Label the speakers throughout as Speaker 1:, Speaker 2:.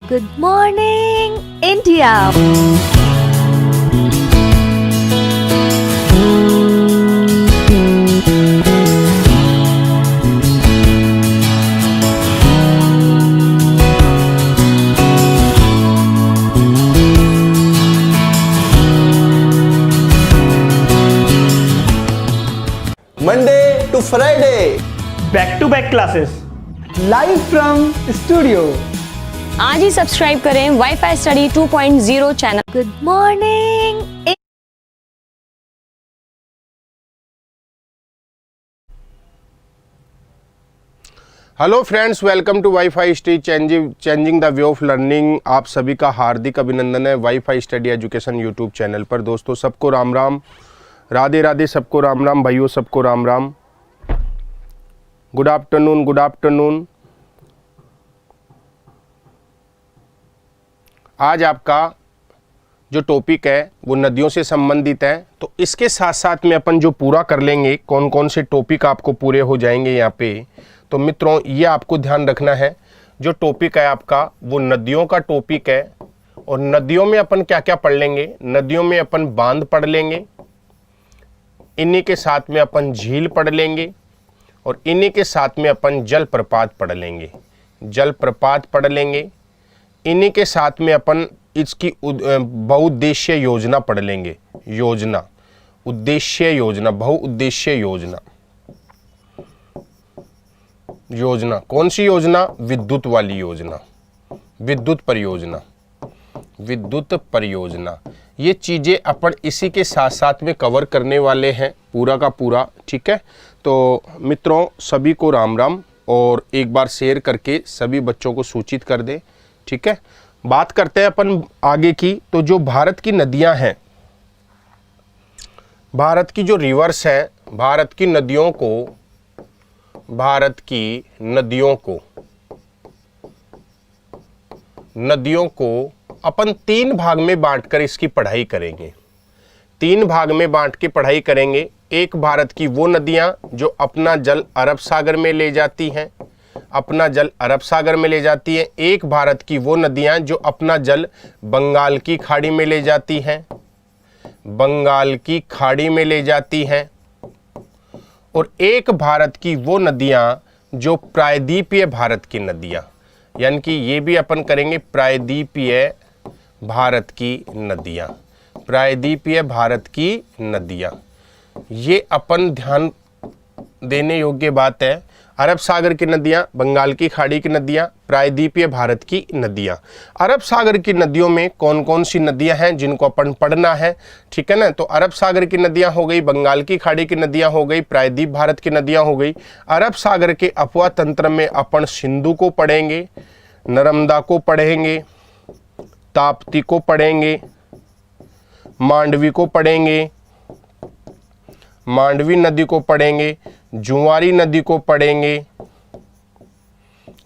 Speaker 1: Good morning, India.
Speaker 2: Monday to Friday.
Speaker 3: Back to back classes
Speaker 4: live from studio.
Speaker 5: आज ही subscribe करें WiFi study 2.0 channel.
Speaker 1: Good morning.
Speaker 2: Hello friends, welcome to WiFi study changing the way of learning. आप सभी का हार्दिक अभिनंदन है WiFi study education YouTube channel पर। दोस्तों सबको राम राम, राधे राधे, सबको राम राम भाइयों, सबको Ram Ram. Good afternoon, good afternoon. आज आपका जो टॉपिक है वो नदियों से संबंधित है, तो इसके साथ साथ में अपन जो पूरा कर लेंगे, कौन कौन से टॉपिक आपको पूरे हो जाएंगे यहाँ पे। तो मित्रों ये आपको ध्यान रखना है, जो टॉपिक है आपका वो नदियों का टॉपिक है। और नदियों में अपन क्या क्या पढ़ लेंगे, नदियों में अपन बांध पढ़ लेंगे, इन्हीं के साथ में अपन झील पढ़ लेंगे, और इन्हीं के साथ में अपन जलप्रपात पढ़ लेंगे, जलप्रपात पढ़ लेंगे। इन्हीं के साथ में अपन इसकी बहुउद्देश्य योजना पढ़ लेंगे, योजना, उद्देश्य योजना, बहुउद्देश्य योजना। योजना कौन सी योजना? विद्युत वाली योजना, विद्युत परियोजना, विद्युत परियोजना। ये चीज़ें अपन इसी के साथ साथ में कवर करने वाले हैं पूरा का पूरा, ठीक है। तो मित्रों सभी को राम राम, और एक बार शेयर करके सभी बच्चों को सूचित कर दें, ठीक है। बात करते हैं अपन आगे की। तो जो भारत की नदियां हैं, भारत की जो रिवर्स है, भारत की नदियों को, भारत की नदियों को अपन तीन भाग में बांटकर इसकी पढ़ाई करेंगे। तीन भाग में बांट के पढ़ाई करेंगे। एक भारत की वो नदियां जो अपना जल अरब सागर में ले जाती हैं, अपना जल अरब सागर में ले जाती है। एक भारत की वो नदियां जो अपना जल बंगाल की खाड़ी में ले जाती हैं, बंगाल की खाड़ी में ले जाती हैं। और एक भारत की वो नदियां जो प्रायद्वीपीय भारत की नदियां, यानी कि ये भी अपन करेंगे प्रायद्वीपीय भारत की नदियां, प्रायद्वीपीय भारत की नदियां। ये अपन ध्यान देने योग्य बात है। अरब सागर की नदियां, बंगाल की खाड़ी की नदियां, प्रायद्वीपीय भारत की नदियां। अरब सागर की नदियों में कौन कौन सी नदियां हैं जिनको अपन पढ़ना है, ठीक है ना। तो अरब सागर की नदियां हो गई, बंगाल की खाड़ी की नदियां हो गई, प्रायद्वीप भारत की नदियां हो गई। अरब सागर के अपवा तंत्र में अपन सिंधु को पढ़ेंगे, नर्मदा को पढ़ेंगे, ताप्ती को पढ़ेंगे, मांडवी को पढ़ेंगे, मांडवी नदी को पढ़ेंगे, जुआरी नदी को पढ़ेंगे,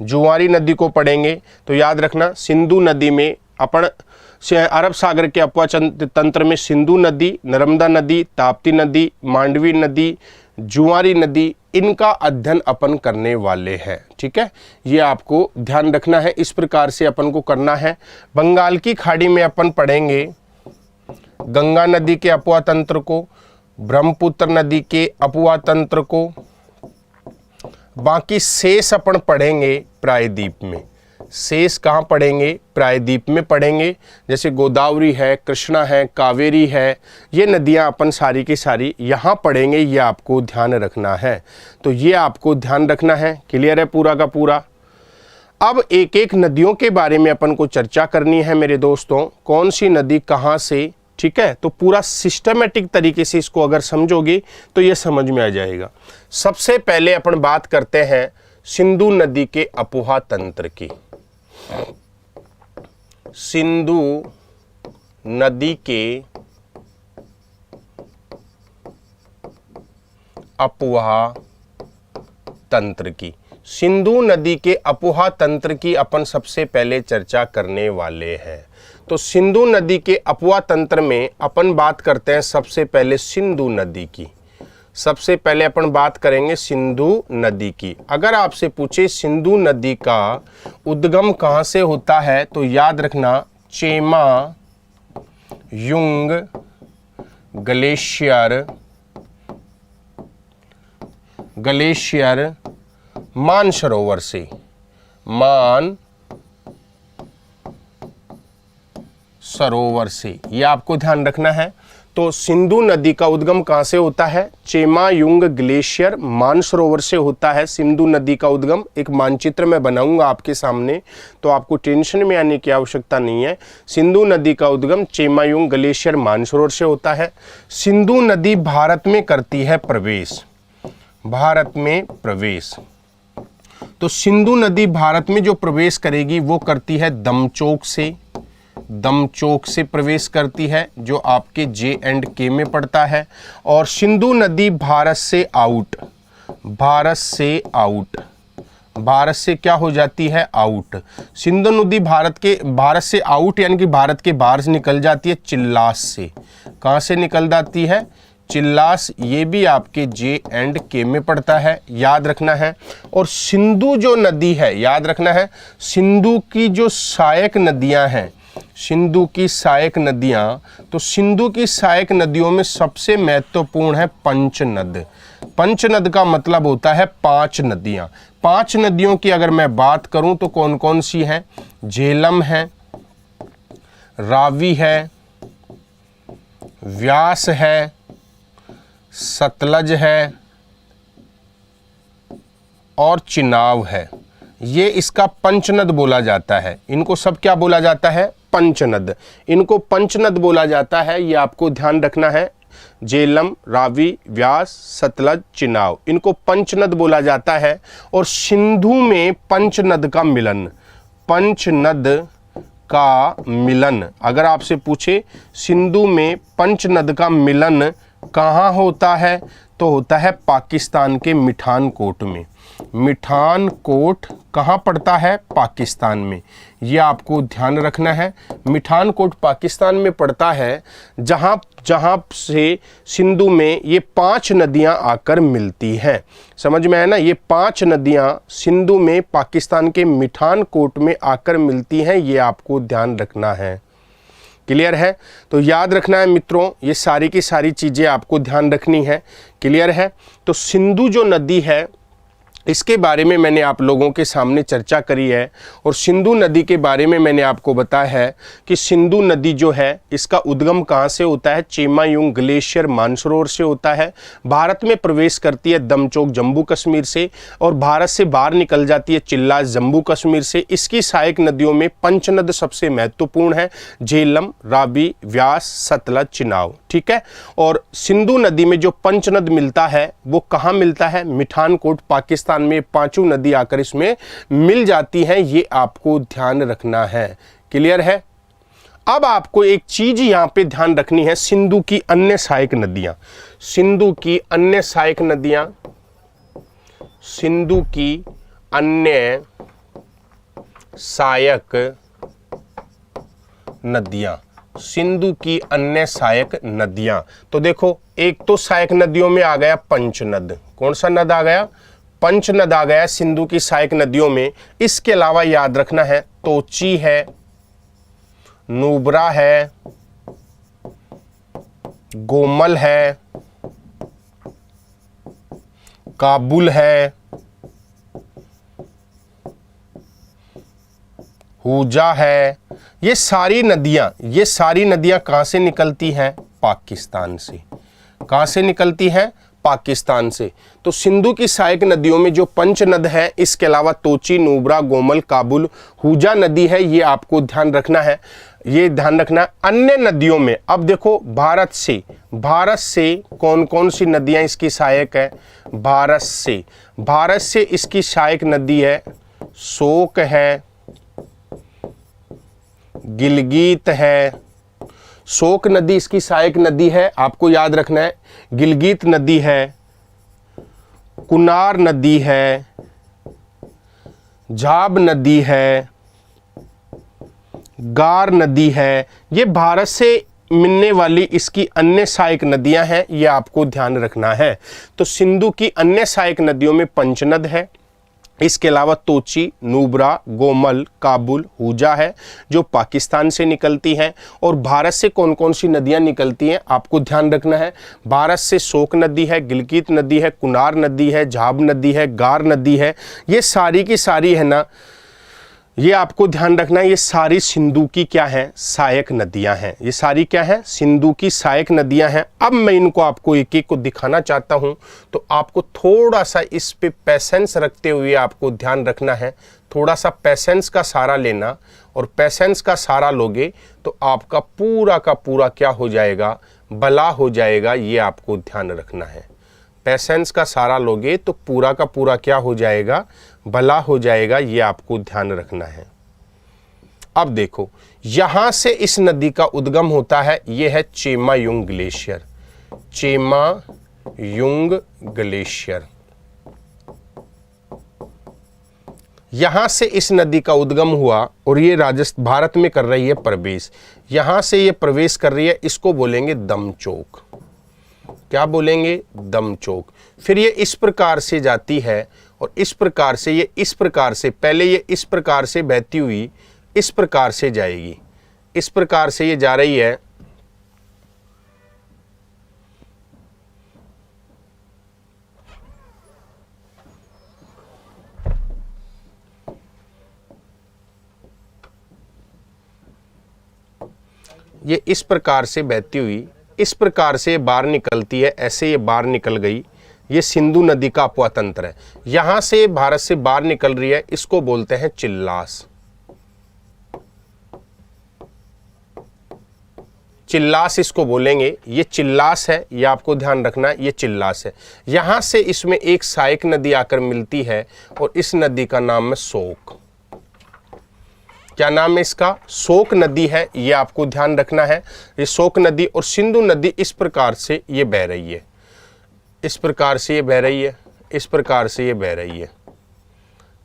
Speaker 2: जुआरी नदी को पढ़ेंगे। तो याद रखना, सिंधु नदी में अपन अरब सागर के अपवा तंत्र में सिंधु नदी, नर्मदा नदी, ताप्ती नदी, मांडवी नदी, जुआरी नदी, इनका अध्ययन अपन करने वाले हैं, ठीक है। ये आपको ध्यान रखना है, इस प्रकार से अपन को करना है। बंगाल की खाड़ी में अपन पढ़ेंगे गंगा नदी के अपवा तंत्र को, ब्रह्मपुत्र नदी के अपवा तंत्र को। बाकी शेष अपन पढ़ेंगे प्रायद्वीप में। शेष कहाँ पढ़ेंगे? प्रायद्वीप में पढ़ेंगे। जैसे गोदावरी है, कृष्णा है, कावेरी है, ये नदियाँ अपन सारी की सारी यहाँ पढ़ेंगे। ये आपको ध्यान रखना है, तो ये आपको ध्यान रखना है। क्लियर है पूरा का पूरा। अब एक एक नदियों के बारे में अपन को चर्चा करनी है मेरे दोस्तों, कौन सी नदी कहाँ से, ठीक है। तो पूरा सिस्टमेटिक तरीके से इसको अगर समझोगे तो ये समझ में आ जाएगा। सबसे पहले अपन बात करते हैं सिंधु नदी के अपवा तंत्र की। सिंधु नदी के अपवा तंत्र की, सिंधु नदी के अपवा तंत्र की अपन सबसे पहले चर्चा करने वाले हैं। तो सिंधु नदी के अपवा तंत्र में अपन बात करते हैं सबसे पहले सिंधु नदी की। सबसे पहले अपन बात करेंगे सिंधु नदी की। अगर आपसे पूछे सिंधु नदी का उद्गम कहाँ से होता है तो याद रखना चेमा युंग ग्लेशियर मानसरोवर से, सरोवर से, ये आपको ध्यान रखना है। तो सिंधु नदी का उद्गम कहाँ से होता है? चेमायुंग ग्लेशियर मानसरोवर से होता है सिंधु नदी का उद्गम। एक मानचित्र मैं बनाऊंगा आपके सामने, तो आपको टेंशन में आने की आवश्यकता नहीं है। सिंधु नदी का उद्गम चेमायुंग ग्लेशियर मानसरोवर से होता है। सिंधु नदी भारत में करती है प्रवेश, भारत में प्रवेश। तो सिंधु नदी भारत में जो प्रवेश करेगी वो करती है दमचोक से, दमचोक से प्रवेश करती है जो आपके J&K में पड़ता है। और सिंधु नदी भारत से आउट, भारत से आउट, भारत से क्या हो जाती है? आउट। सिंधु नदी भारत से आउट यानी कि भारत के बाहर से निकल जाती है चिल्लास से। कहाँ से निकल जाती है? चिल्लास। ये भी आपके J&K में पड़ता है, याद रखना है। और सिंधु जो नदी है, याद रखना है, सिंधु की जो सहायक नदियां हैं, सिंधु की सहायक नदियां, तो सिंधु की सहायक नदियों में सबसे महत्वपूर्ण है पंचनद। पंचनद का मतलब होता है 5 नदियां। 5 नदियों की अगर मैं बात करूं तो कौन कौन सी हैं? झेलम है, रावी है, व्यास है, सतलज है और चिनाब है। ये इसका पंचनद बोला जाता है। इनको सब क्या बोला जाता है? पंचनद। इनको पंचनद बोला जाता है, ये आपको ध्यान रखना है। झेलम, रावी, व्यास, सतलज, चिनाब, इनको पंचनद बोला जाता है। और सिंधु में पंचनद का मिलन, पंचनद का मिलन, अगर आपसे पूछे सिंधु में पंचनद का मिलन कहाँ होता है तो होता है पाकिस्तान के मिठानकोट में। मिठानकोट कहाँ पड़ता है? पाकिस्तान में। ये आपको ध्यान रखना है। मिठानकोट पाकिस्तान में पड़ता है, जहाँ से सिंधु में ये 5 नदियाँ आकर मिलती हैं। समझ में है ना? ये 5 नदियाँ सिंधु में पाकिस्तान के मिठानकोट में आकर मिलती हैं, ये आपको ध्यान रखना है। क्लियर है? तो याद रखना है मित्रों, ये सारी की सारी चीज़ें आपको ध्यान रखनी है। क्लियर है? तो सिंधु जो नदी है इसके बारे में मैंने आप लोगों के सामने चर्चा करी है। और सिंधु नदी के बारे में मैंने आपको बताया है कि सिंधु नदी जो है इसका उद्गम कहाँ से होता है? चेमायुंग ग्लेशियर मानसरोवर से होता है। भारत में प्रवेश करती है दमचोक जम्मू कश्मीर से, और भारत से बाहर निकल जाती है चिल्लास जम्मू कश्मीर से। इसकी सहायक नदियों में पंचनद सबसे महत्वपूर्ण है, झेलम, रावी, व्यास, सतलज, चिनाब। ठीक है? और सिंधु नदी में जो पंचनद मिलता है वो कहाँ मिलता है? मिठानकोट पाकिस्तान में 5 नदी आकर इसमें मिल जाती हैं, ये आपको ध्यान रखना है। क्लियर है? अब आपको एक चीज यहां पे ध्यान रखनी है, सिंधु की अन्य सहायक नदियां, सिंधु की अन्य सहायक नदियां, सिंधु की अन्य सहायक नदियां, सिंधु की अन्य सहायक नदियां। तो देखो, एक तो सहायक नदियों में आ गया पंचनद। कौन सा नद आ गया? पंचनद आ गया सिंधु की सहायक नदियों में। इसके अलावा याद रखना है तोची है, नुब्रा है, गोमल है, काबुल है, हुजा है। ये सारी नदियां कहां से निकलती हैं? पाकिस्तान से। कहां से निकलती हैं? पाकिस्तान से। तो सिंधु की सहायक नदियों में जो पंचनद है, इसके अलावा तोची, नुब्रा, गोमल, काबुल, हुजा नदी है, ये आपको ध्यान रखना है। ये ध्यान रखना। अन्य नदियों में अब देखो, भारत से कौन कौन सी नदियां इसकी सहायक है? भारत से इसकी सहायक नदी है शोक है, गिलगित है। शोक नदी इसकी सहायक नदी है, आपको याद रखना है। गिलगित नदी है, कुनार नदी है, झाब नदी है, गार नदी है। ये भारत से मिलने वाली इसकी अन्य सहायक नदियां हैं, ये आपको ध्यान रखना है। तो सिंधु की अन्य सहायक नदियों में पंचनद है, इसके अलावा तोची, नुब्रा, गोमल, काबुल, हुजा है जो पाकिस्तान से निकलती हैं। और भारत से कौन कौन सी नदियां निकलती हैं आपको ध्यान रखना है। भारत से शोक नदी है, गिलगित नदी है, कुनार नदी है, झाब नदी है, गार नदी है। ये सारी की सारी है ना, ये आपको ध्यान रखना है, ये सारी सिंधु की क्या है, सहायक नदियां हैं। ये सारी क्या है, सिंधु की सहायक नदियां हैं। अब मैं इनको आपको एक एक को दिखाना चाहता हूं, तो आपको थोड़ा सा इस पे पेशेंस रखते हुए आपको ध्यान रखना है। थोड़ा सा पेशेंस का सहारा लेना, और पेशेंस का सहारा लोगे तो आपका पूरा का पूरा क्या हो जाएगा, भला हो जाएगा। ये आपको ध्यान रखना है। पेशेंस का सहारा लोगे तो पूरा का पूरा क्या हो जाएगा, भला हो जाएगा। ये आपको ध्यान रखना है। अब देखो, यहां से इस नदी का उद्गम होता है, यह है चेमायुंग ग्लेशियर। चेमायुंग ग्लेशियर, यहां से इस नदी का उद्गम हुआ और ये राजस्थान भारत में कर रही है प्रवेश। यहां से ये प्रवेश कर रही है, इसको बोलेंगे दमचोक। क्या बोलेंगे, दमचोक। फिर ये इस प्रकार से जाती है और इस प्रकार से, ये इस प्रकार से, पहले ये इस प्रकार से बहती हुई इस प्रकार से जाएगी। इस प्रकार से ये जा रही है, ये इस प्रकार से बहती हुई इस प्रकार से बाहर निकलती है। ऐसे ये बाहर निकल गई। ये सिंधु नदी का अपवा तंत्र है। यहां से भारत से बाहर निकल रही है, इसको बोलते हैं चिल्लास। चिल्लास इसको बोलेंगे। ये चिल्लास है, ये आपको ध्यान रखना है, ये चिल्लास है। यहां से इसमें एक सहायक नदी आकर मिलती है और इस नदी का नाम है शोक। क्या नाम है इसका, शोक नदी है। ये आपको ध्यान रखना है। ये शोक नदी और सिंधु नदी इस प्रकार से ये बह रही है, इस प्रकार से ये बह रही है, इस प्रकार से ये बह रही है,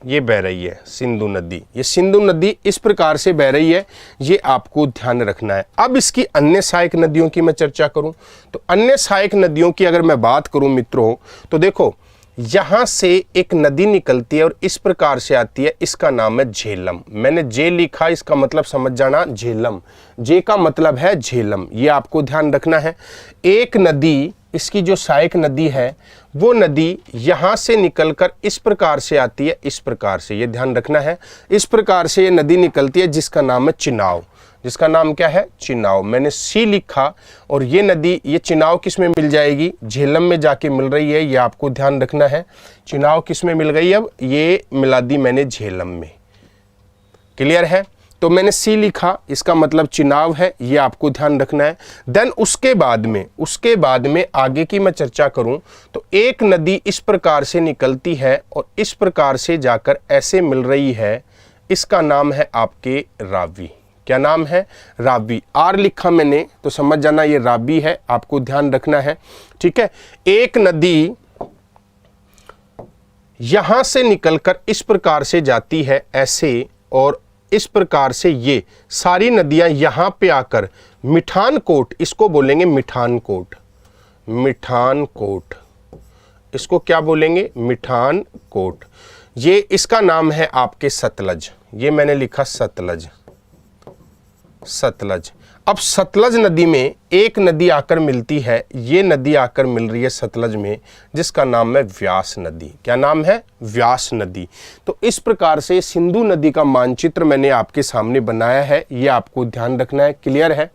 Speaker 2: ये बह रही है सिंधु नदी। ये सिंधु नदी इस प्रकार से बह रही है, ये आपको ध्यान रखना है। अब इसकी अन्य सहायक नदियों की मैं चर्चा करूं, तो अन्य सहायक नदियों की अगर मैं बात करूं मित्रों, तो देखो यहां से एक नदी निकलती है और इस प्रकार से आती है, इसका नाम है झेलम। मैंने जे लिखा, इसका मतलब समझ जाना, झेलम। जे का मतलब है झेलम, ये आपको ध्यान रखना है। एक नदी, इसकी जो सहायक नदी है, वो नदी यहां से निकलकर इस प्रकार से आती है, इस प्रकार से, ये ध्यान रखना है। इस प्रकार से ये नदी निकलती है जिसका नाम है चिनाव। जिसका नाम क्या है, चिनाव। मैंने सी लिखा और ये नदी, ये चिनाव किस में मिल जाएगी, झेलम में जाके मिल रही है। ये आपको ध्यान रखना है। चिनाव किस में मिल गई, अब ये मिला दी मैंने झेलम में। क्लियर है। तो मैंने सी लिखा, इसका मतलब चिनाव है, ये आपको ध्यान रखना है। देन उसके बाद में आगे की मैं चर्चा करूं, तो एक नदी इस प्रकार से निकलती है और इस प्रकार से जाकर ऐसे मिल रही है, इसका नाम है आपके रावी। क्या नाम है, रावी। आर लिखा मैंने, तो समझ जाना ये रावी है, आपको ध्यान रखना है। ठीक है। एक नदी यहां से निकलकर इस प्रकार से जाती है ऐसे, और इस प्रकार से ये सारी नदियां यहां पे आकर मिठानकोट, इसको बोलेंगे मिठानकोट। मिठानकोट, इसको क्या बोलेंगे, मिठानकोट। ये इसका नाम है आपके सतलज। ये मैंने लिखा सतलज। सतलज। अब सतलज नदी में एक नदी आकर मिलती है, ये नदी आकर मिल रही है सतलज में, जिसका नाम है व्यास नदी। क्या नाम है, व्यास नदी। तो इस प्रकार से सिंधु नदी का मानचित्र मैंने आपके सामने बनाया है, ये आपको ध्यान रखना है। क्लियर है,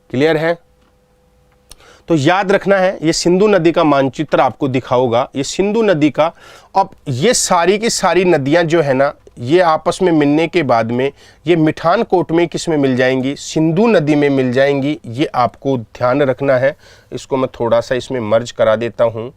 Speaker 2: क्लियर है। तो याद रखना है, ये सिंधु नदी का मानचित्र आपको दिखाऊंगा, ये सिंधु नदी का। अब ये सारी की सारी नदियां जो है ना, ये आपस में मिलने के बाद में ये मिठानकोट में किस में मिल जाएंगी, सिंधु नदी में मिल जाएंगी। ये आपको ध्यान रखना है। इसको मैं थोड़ा सा इसमें मर्ज करा देता हूं।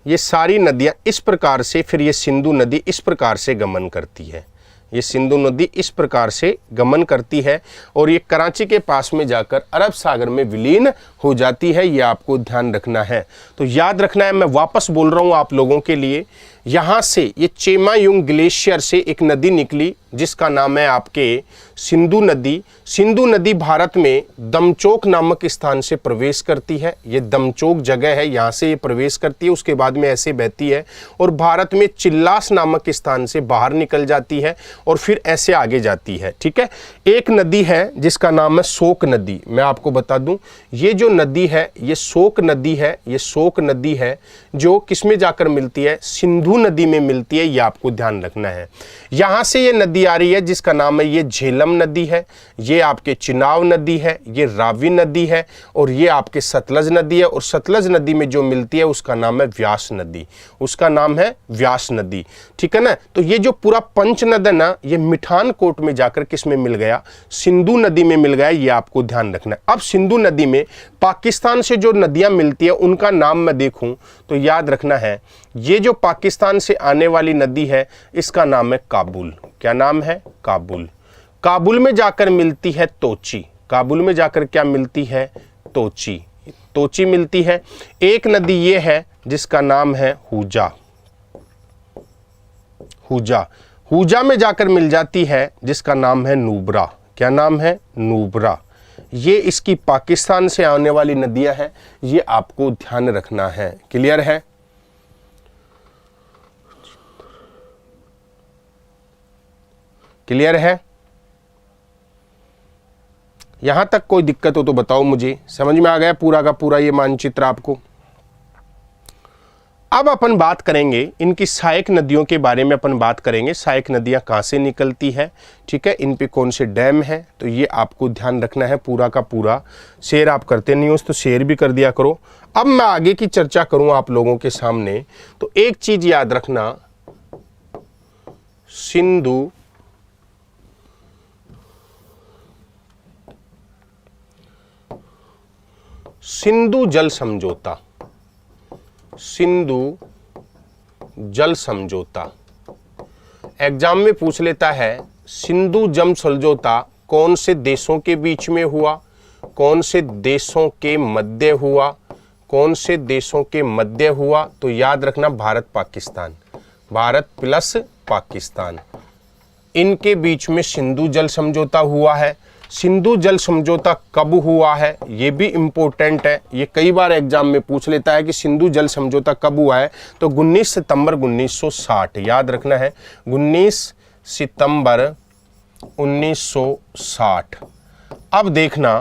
Speaker 2: ये सारी नदियां इस प्रकार से, फिर ये सिंधु नदी इस प्रकार से गमन करती है। ये सिंधु नदी इस प्रकार से गमन करती है और ये कराची के पास में जाकर अरब सागर में विलीन हो जाती है। ये आपको ध्यान रखना है। तो याद रखना है, मैं वापस बोल रहा हूँ आप लोगों के लिए, यहाँ से ये चेमायुंग ग्लेशियर से एक नदी निकली जिसका नाम है आपके सिंधु नदी। सिंधु नदी भारत में दमचोक नामक स्थान से प्रवेश करती है। ये दमचोक जगह है, यहाँ से ये प्रवेश करती है, उसके बाद में ऐसे बहती है और भारत में चिल्लास नामक स्थान से बाहर निकल जाती है और फिर ऐसे आगे जाती है। ठीक है, एक नदी है जिसका नाम है शोक नदी। मैं आपको बता दूं, ये जो नदी है ये शोक नदी है। ये शोक नदी है जो किसमें जाकर मिलती है? सिंधु नदी में मिलती है। ये आपको ध्यान रखना है। यहां से ये नदी आ रही है जिसका नाम है ये झेलम नदी है, ये आपके चिनाब नदी है, ये रावी नदी है और ये आपके सतलज नदी है। और सतलज नदी में जो मिलती है उसका नाम है व्यास नदी। उसका नाम है व्यास नदी। ठीक है ना। तो ये जो पूरा पंचनद है ना, ये मिठान कोट में जाकर किस में मिल गया? सिंधु नदी में मिल गया। ये आपको ध्यान रखना है। अब सिंधु नदी में पाकिस्तान से जो नदियां मिलती है उनका नाम मैं देखूं तो याद रखना है, ये जो पाकिस्तान से आने वाली नदी है इसका नाम है काबुल। क्या नाम है? काबुल। काबुल में जाकर मिलती है तोची। काबुल में जाकर क्या मिलती है? तोची। तोची मिलती है। एक नदी ये है जिसका नाम है हुजा। हुजा। हुजा में जाकर मिल जाती है जिसका नाम है नुब्रा। क्या नाम है? नुब्रा। ये इसकी पाकिस्तान से आने वाली नदियां हैं, ये आपको ध्यान रखना है। क्लियर है? क्लियर है? यहां तक कोई दिक्कत हो तो बताओ मुझे। समझ में आ गया पूरा का पूरा ये मानचित्र आपको? अब अपन बात करेंगे इनकी सहायक नदियों के बारे में। अपन बात करेंगे सहायक नदियां कहाँ से निकलती है। ठीक है, इन पे कौन से डैम है, तो ये आपको ध्यान रखना है पूरा का पूरा। शेयर आप करते नहीं हो तो शेयर भी कर दिया करो। अब मैं आगे की चर्चा करूं आप लोगों के सामने, तो एक चीज याद रखना, सिंधु जल समझौता। सिंधु जल समझौता एग्जाम में पूछ लेता है। सिंधु जल समझौता कौन से देशों के बीच में हुआ? कौन से देशों के मध्य हुआ? कौन से देशों के मध्य हुआ? तो याद रखना भारत पाकिस्तान। भारत प्लस पाकिस्तान, इनके बीच में सिंधु जल समझौता हुआ है। सिंधु जल समझौता कब हुआ है ये भी इंपॉर्टेंट है। ये कई बार एग्जाम में पूछ लेता है कि सिंधु जल समझौता कब हुआ है, तो 19 सितंबर 1960। याद रखना है 19 सितंबर 1960। अब देखना,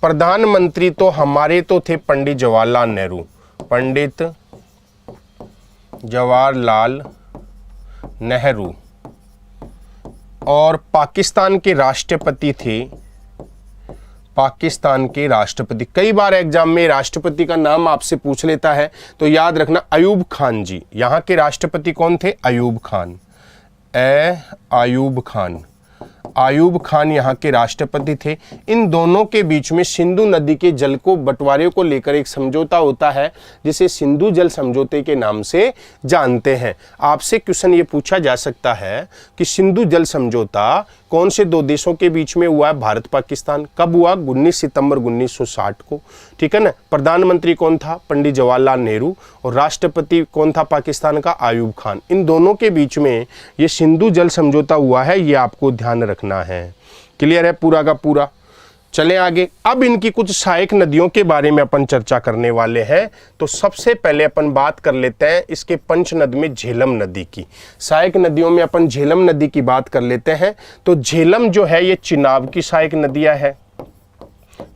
Speaker 2: प्रधानमंत्री तो हमारे तो थे पंडित जवाहरलाल नेहरू। पंडित जवाहरलाल नेहरू। और पाकिस्तान के राष्ट्रपति थे, पाकिस्तान के राष्ट्रपति, कई बार एग्जाम में राष्ट्रपति का नाम आपसे पूछ लेता है तो याद रखना अयूब खान जी। यहां के राष्ट्रपति कौन थे? अयूब खान। अयूब खान। अयूब खान यहाँ के राष्ट्रपति थे। इन दोनों के बीच में सिंधु नदी के जल को बंटवारे को लेकर एक समझौता होता है जिसे सिंधु जल समझौते के नाम से जानते हैं। आपसे क्वेश्चन ये पूछा जा सकता है कि सिंधु जल समझौता कौन से दो देशों के बीच में हुआ है? भारत पाकिस्तान। कब हुआ? 19 सितंबर 1960 को। ठीक है ना। प्रधानमंत्री कौन था? पंडित जवाहरलाल नेहरू। और राष्ट्रपति कौन था पाकिस्तान का? अयूब खान। इन दोनों के बीच में ये सिंधु जल समझौता हुआ है, ये आपको ध्यान रखना है। क्लियर है पूरा का पूरा? चलें आगे। अब इनकी कुछ सहायक नदियों के बारे में अपन चर्चा करने वाले हैं। तो सबसे पहले अपन बात कर लेते हैं इसके पंचनद में झेलम नदी की। सहायक नदियों में अपन झेलम नदी की बात कर लेते हैं। तो झेलम जो है ये चिनाब की सहायक नदियां है।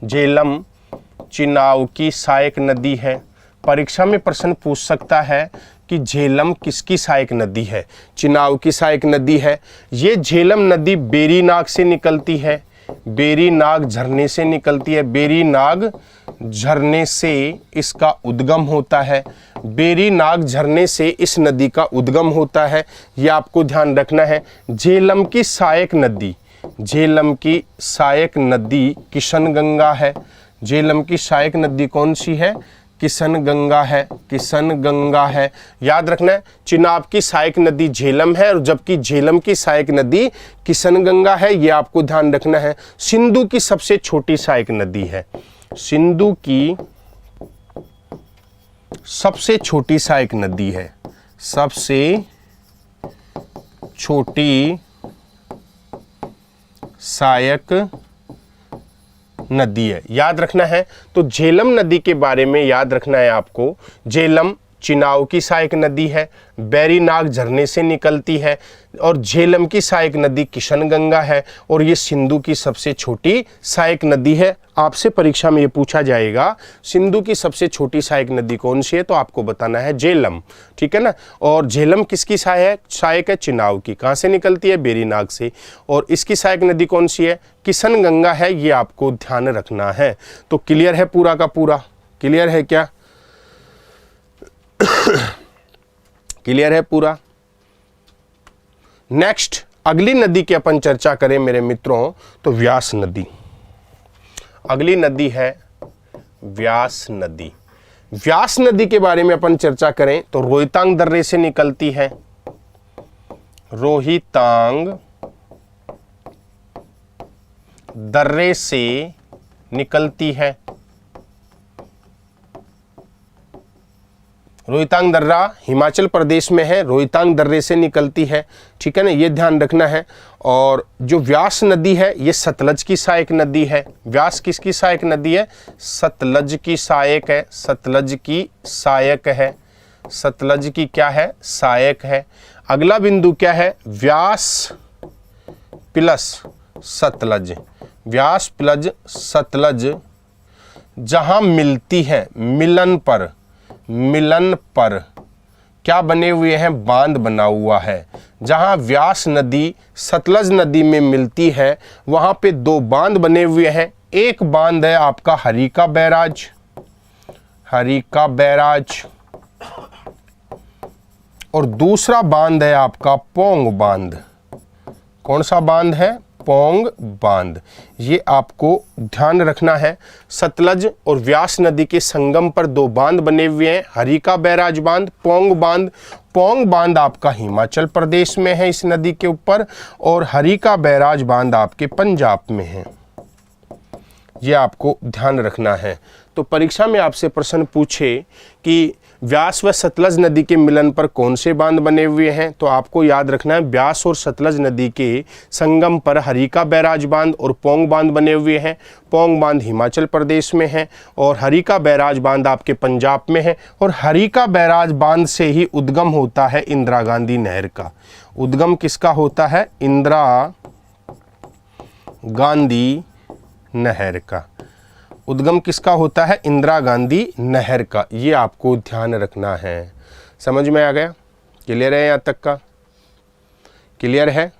Speaker 2: झेलम चिनाब की सहायक नदी है। परीक्षा में प्रश्न पूछ सकता है कि झेलम किसकी सहायक नदी है? चिनाब की सहायक नदी है। ये झेलम नदी बेरीनाग से निकलती है। बेरीनाग झरने से निकलती है। बेरीनाग झरने से इसका उद्गम होता है। बेरीनाग झरने से इस नदी का उद्गम होता है। ये आपको ध्यान रखना है। झेलम की सहायक नदी, झेलम की सहायक नदी किशनगंगा है। झेलम की सहायक नदी कौन सी है? किशनगंगा है। किशनगंगा है। याद रखना है चिनाब की सहायक नदी झेलम है और जबकि झेलम की सहायक नदी किशनगंगा है। ये आपको ध्यान रखना है। सिंधु की सबसे छोटी सहायक नदी है। सिंधु की सबसे छोटी सहायक नदी है। सबसे छोटी सहायक नदी है। याद रखना है तो झेलम नदी के बारे में याद रखना है आपको। झेलम चिनाव की सहायक नदी है, बैरीनाग झरने से निकलती है, और झेलम की सहायक नदी किशनगंगा है, और ये सिंधु की सबसे छोटी सहायक नदी है। आपसे परीक्षा में ये पूछा जाएगा सिंधु की सबसे छोटी सहायक नदी कौन सी है, तो आपको बताना है झेलम, ठीक है ना। और झेलम किसकी सहायक है? चिनाव की। कहाँ से निकलती है? बैरीनाग से। और इसकी सहायक नदी कौन सी है? किशनगंगा है। ये आपको ध्यान रखना है। तो क्लियर है पूरा का पूरा? क्लियर है क्या? क्लियर है पूरा? नेक्स्ट अगली नदी की अपन चर्चा करें मेरे मित्रों तो व्यास नदी। अगली नदी है व्यास नदी। व्यास नदी के बारे में अपन चर्चा करें तो रोहितांग दर्रे से निकलती है। रोहितांग दर्रे से निकलती है। रोहितांग दर्रा हिमाचल प्रदेश में है, रोहितांग दर्रे से निकलती है, ठीक है ना, ये ध्यान रखना है। और जो व्यास नदी है ये सतलज की सहायक नदी है। व्यास किसकी सहायक नदी है? सतलज की सहायक है। सतलज की सहायक है। सतलज की क्या है? सहायक है। अगला बिंदु क्या है? व्यास प्लस सतलज। व्यास प्लस सतलज जहां मिलती है, मिलन पर, मिलन पर क्या बने हुए हैं? बांध बना हुआ है। जहां व्यास नदी सतलज नदी में मिलती है वहां पे दो बांध बने हुए हैं। एक बांध है आपका हरिका बैराज, हरिका बैराज, और दूसरा बांध है आपका पोंग बांध। कौन सा बांध है? पोंग बांध। ये आपको ध्यान रखना है। सतलज और व्यास नदी के संगम पर दो बांध बने हुए हैं, हरिका बैराज बांध, पोंग बांध। पोंग बांध आपका हिमाचल प्रदेश में है इस नदी के ऊपर, और हरिका बैराज बांध आपके पंजाब में है। ये आपको ध्यान रखना है। तो परीक्षा में आपसे प्रश्न पूछे कि व्यास व सतलज नदी के मिलन पर कौन से बांध बने हुए हैं, तो आपको याद रखना है व्यास और सतलज नदी के संगम पर हरिका बैराज बांध और पोंग बांध बने हुए हैं। पोंग बांध हिमाचल प्रदेश में है और हरिका बैराज बांध आपके पंजाब में है। और हरिका बैराज बांध से ही उद्गम होता है इंदिरा गांधी नहर का। उद्गम किसका होता है? इंदिरा गांधी नहर का। उद्गम किसका होता है? इंदिरा गांधी नहर का। ये आपको ध्यान रखना है। समझ में आ गया? क्लियर है यहाँ तक का? क्लियर है?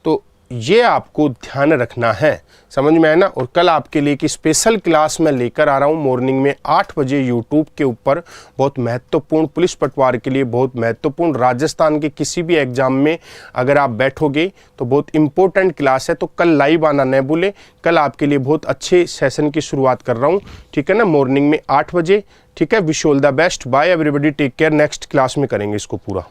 Speaker 2: तो ये आपको ध्यान रखना है। समझ में आया ना? और कल आपके लिए एक स्पेशल क्लास मैं लेकर आ रहा हूँ मॉर्निंग में 8 बजे यूट्यूब के ऊपर। बहुत महत्वपूर्ण, पुलिस पटवार के लिए बहुत महत्वपूर्ण, राजस्थान के किसी भी एग्जाम में अगर आप बैठोगे तो बहुत इंपॉर्टेंट क्लास है। तो कल लाइव आना न भूले। कल आपके लिए बहुत अच्छे सेशन की शुरुआत कर रहा हूँ, ठीक है ना, मॉर्निंग में 8 बजे। ठीक है, wish all the best, bye everybody, take care. Next class में करेंगे इसको पूरा।